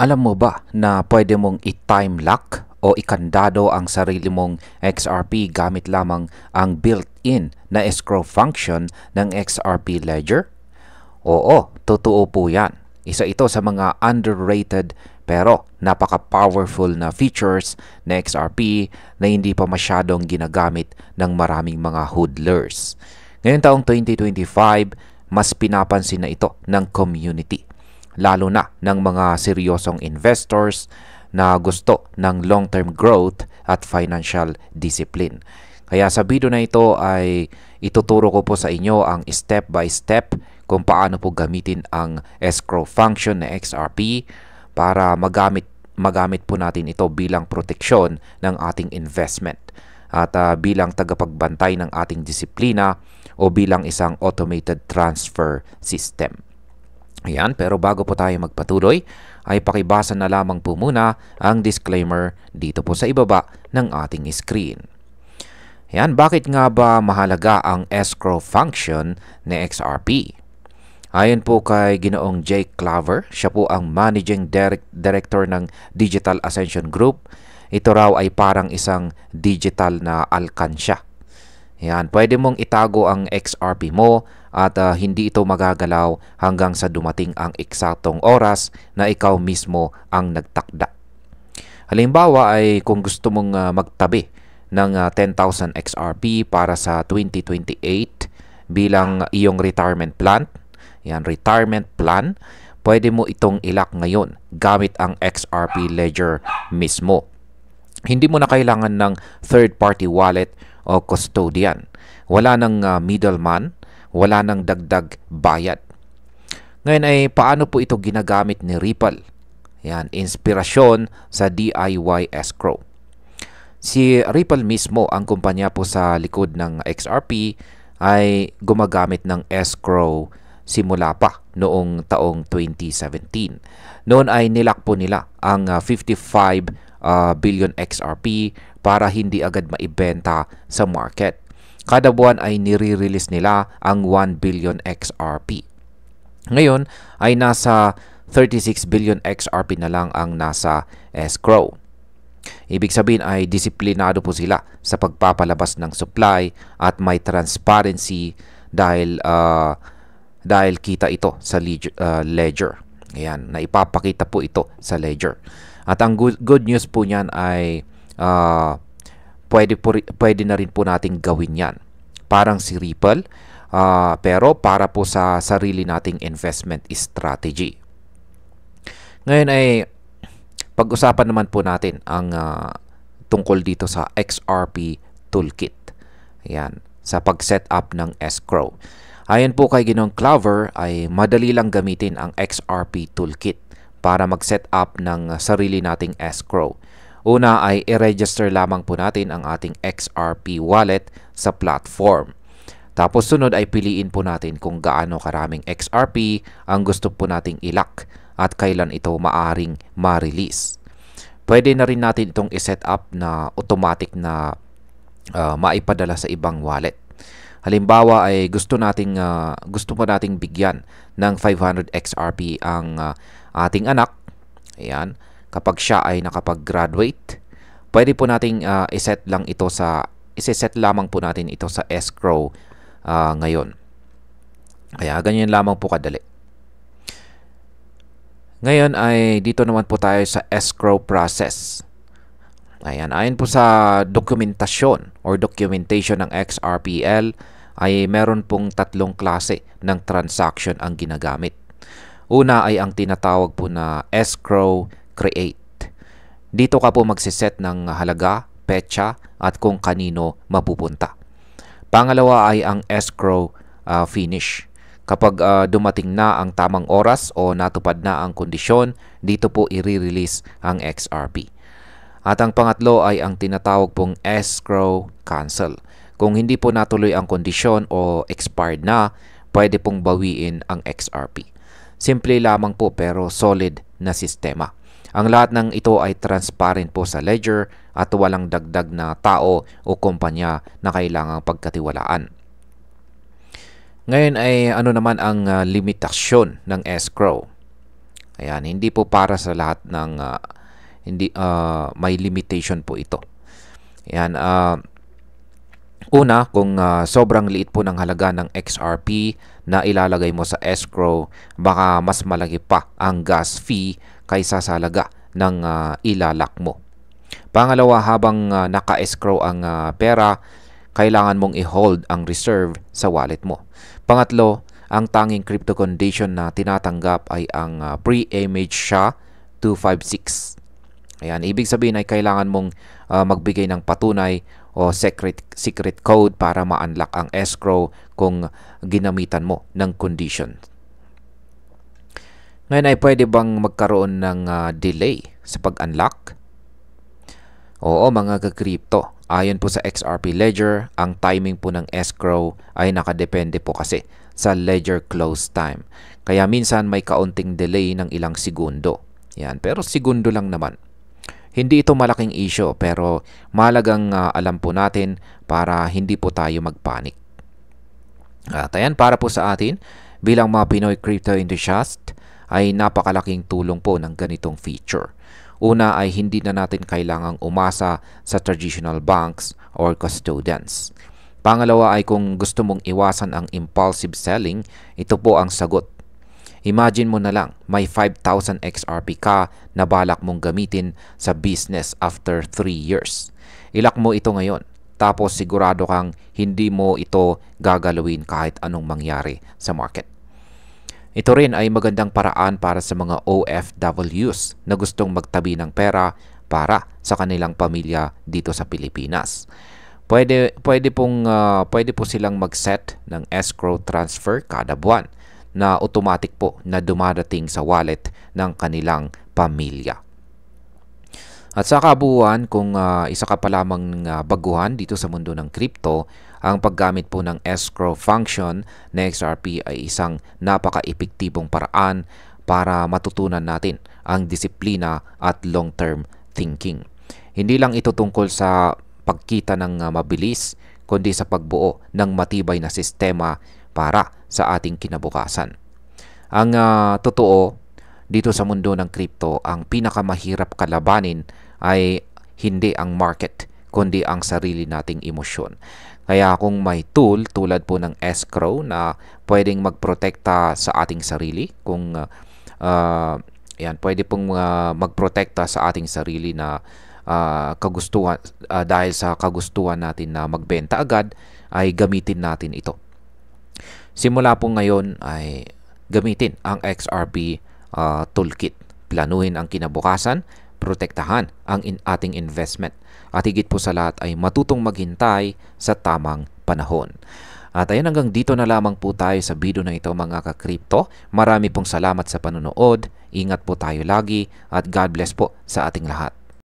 Alam mo ba na pwede mong i-time lock o ikandado ang sarili mong XRP gamit lamang ang built-in na escrow function ng XRP Ledger? Oo, totoo po yan. Isa ito sa mga underrated pero napaka-powerful na features na XRP na hindi pa masyadong ginagamit ng maraming mga hodlers. Ngayong taong 2025, mas pinapansin na ito ng community, lalo na ng mga seryosong investors na gusto ng long-term growth at financial discipline. Kaya sa video na ito ay ituturo ko po sa inyo ang step by step kung paano po gamitin ang escrow function na XRP para magamit po natin ito bilang proteksyon ng ating investment at bilang tagapagbantay ng ating disiplina o bilang isang automated transfer system. Ayan, pero bago po tayo magpatuloy, ay pakibasa na lamang po muna ang disclaimer dito po sa ibaba ng ating screen. Ayan, bakit nga ba mahalaga ang escrow function ni XRP? Ayon po kay Ginoong Jake Claver, siya po ang Managing Director ng Digital Ascension Group. Ito raw ay parang isang digital na alkansya. Yan, pwede mong itago ang XRP mo at hindi ito magagalaw hanggang sa dumating ang eksaktong oras na ikaw mismo ang nagtakda. Halimbawa ay kung gusto mong magtabi ng 10,000 XRP para sa 2028 bilang iyong retirement plan, pwede mo itong ilak ngayon gamit ang XRP Ledger mismo. Hindi mo na kailangan ng third-party wallet o custodian. Wala ng middleman, wala ng dagdag bayad. Ngayon ay paano po ito ginagamit ni Ripple? Yan, inspirasyon sa DIY escrow. Si Ripple mismo, ang kumpanya po sa likod ng XRP, ay gumagamit ng escrow simula pa noong taong 2017. Noon ay nilak po nila ang 55 billion XRP para hindi agad maibenta sa market. Kada buwan ay nire-release nila ang 1 billion XRP. Ngayon ay nasa 36 billion XRP na lang ang nasa escrow. Ibig sabihin ay disiplinado po sila sa pagpapalabas ng supply at may transparency dahil kita ito sa ledger. Ayan, naipapakita po ito sa ledger. At ang good news po niyan ay pwede na rin po nating gawin yan. Parang si Ripple, pero para po sa sarili nating investment strategy. Ngayon ay pag-usapan naman po natin ang tungkol dito sa XRP Toolkit. Ayan, sa pag-set up ng escrow. Ayon po kay Ginoong Claver ay madali lang gamitin ang XRP Toolkit para mag-set up ng sarili nating escrow. Una ay i-register lamang po natin ang ating XRP wallet sa platform. Tapos sunod ay piliin po natin kung gaano karaming XRP ang gusto po nating ilak at kailan ito maaring ma-release. Pwede na rin natin itong i-set up na automatic na maipadala sa ibang wallet. Halimbawa ay gusto po nating bigyan ng 500 XRP ang ating anak. Ayan, kapag siya ay nakapag-graduate, pwede po nating iset lamang po natin ito sa escrow ngayon. Kaya ganyan lamang po kadali. Ngayon ay dito naman po tayo sa escrow process. Ayan, ayon po sa dokumentasyon or documentation ng XRPL ay meron pong tatlong klase ng transaction ang ginagamit. Una ay ang tinatawag po na escrow create. Dito ka po magsiset ng halaga, petsa at kung kanino mapupunta. Pangalawa ay ang escrow finish. Kapag dumating na ang tamang oras o natupad na ang kondisyon, dito po i-release ang XRP. At ang pangatlo ay ang tinatawag pong escrow cancel. Kung hindi po natuloy ang kondisyon o expired na, pwede pong bawiin ang XRP. Simple lamang po pero solid na sistema. Ang lahat ng ito ay transparent po sa ledger at walang dagdag na tao o kumpanya na kailangang pagkatiwalaan. Ngayon ay ano naman ang limitasyon ng escrow? Ayan, hindi po para sa lahat ng may limitation po ito. Ayan, una, kung sobrang liit po ng halaga ng XRP na ilalagay mo sa escrow, baka mas malaki pa ang gas fee kaysa sa halaga ng ilalak mo. Pangalawa, habang naka-escrow ang pera, kailangan mong i-hold ang reserve sa wallet mo. Pangatlo, ang tanging crypto condition na tinatanggap ay ang pre-image SHA-256. Ayan, ibig sabihin ay kailangan mong magbigay ng patunay o secret code para ma-unlock ang escrow kung ginamitan mo ng condition. Ngayon ay pwede bang magkaroon ng delay sa pag-unlock? Oo, mga ka-crypto. Ayon po sa XRP Ledger, ang timing po ng escrow ay nakadepende po kasi sa ledger close time. Kaya minsan may kaunting delay ng ilang segundo. Yan, pero segundo lang naman. Hindi ito malaking issue pero mahalagang alam po natin para hindi po tayo magpanik. At ayan, para po sa atin, bilang mga Pinoy crypto enthusiast, ay napakalaking tulong po ng ganitong feature. Una ay hindi na natin kailangang umasa sa traditional banks or custodians. Pangalawa ay kung gusto mong iwasan ang impulsive selling, ito po ang sagot. Imagine mo na lang, may 5,000 XRP ka na balak mong gamitin sa business after 3 years. Ilak mo ito ngayon, tapos sigurado kang hindi mo ito gagalawin kahit anong mangyari sa market. Ito rin ay magandang paraan para sa mga OFWs na gustong magtabi ng pera para sa kanilang pamilya dito sa Pilipinas. Pwede po silang mag-set ng escrow transfer kada buwan na automatic po na dumadating sa wallet ng kanilang pamilya. At sa kabuuan, kung isa ka pa lamang baguhan dito sa mundo ng crypto, ang paggamit po ng escrow function na XRP ay isang napaka-epektibong paraan para matutunan natin ang disiplina at long-term thinking. Hindi lang ito tungkol sa pagkita ng mabilis, kundi sa pagbuo ng matibay na sistema para sa ating kinabukasan. Ang totoo, dito sa mundo ng crypto, ang pinakamahirap kalabanin ay hindi ang market, kundi ang sarili nating emosyon. Kaya kung may tool tulad po ng escrow na pwedeng magprotekta sa ating sarili, kung pwede pong magprotekta sa ating sarili na kagustuhan dahil sa kagustuhan natin na magbenta agad, ay gamitin natin ito. Simula po ngayon ay gamitin ang XRP toolkit. Planuhin ang kinabukasan, protektahan ang ating investment, at higit po sa lahat ay matutong maghintay sa tamang panahon. At ayan, hanggang dito na lamang po tayo sa video na ito, mga ka-crypto. Marami pong salamat sa panonood. Ingat po tayo lagi at God bless po sa ating lahat.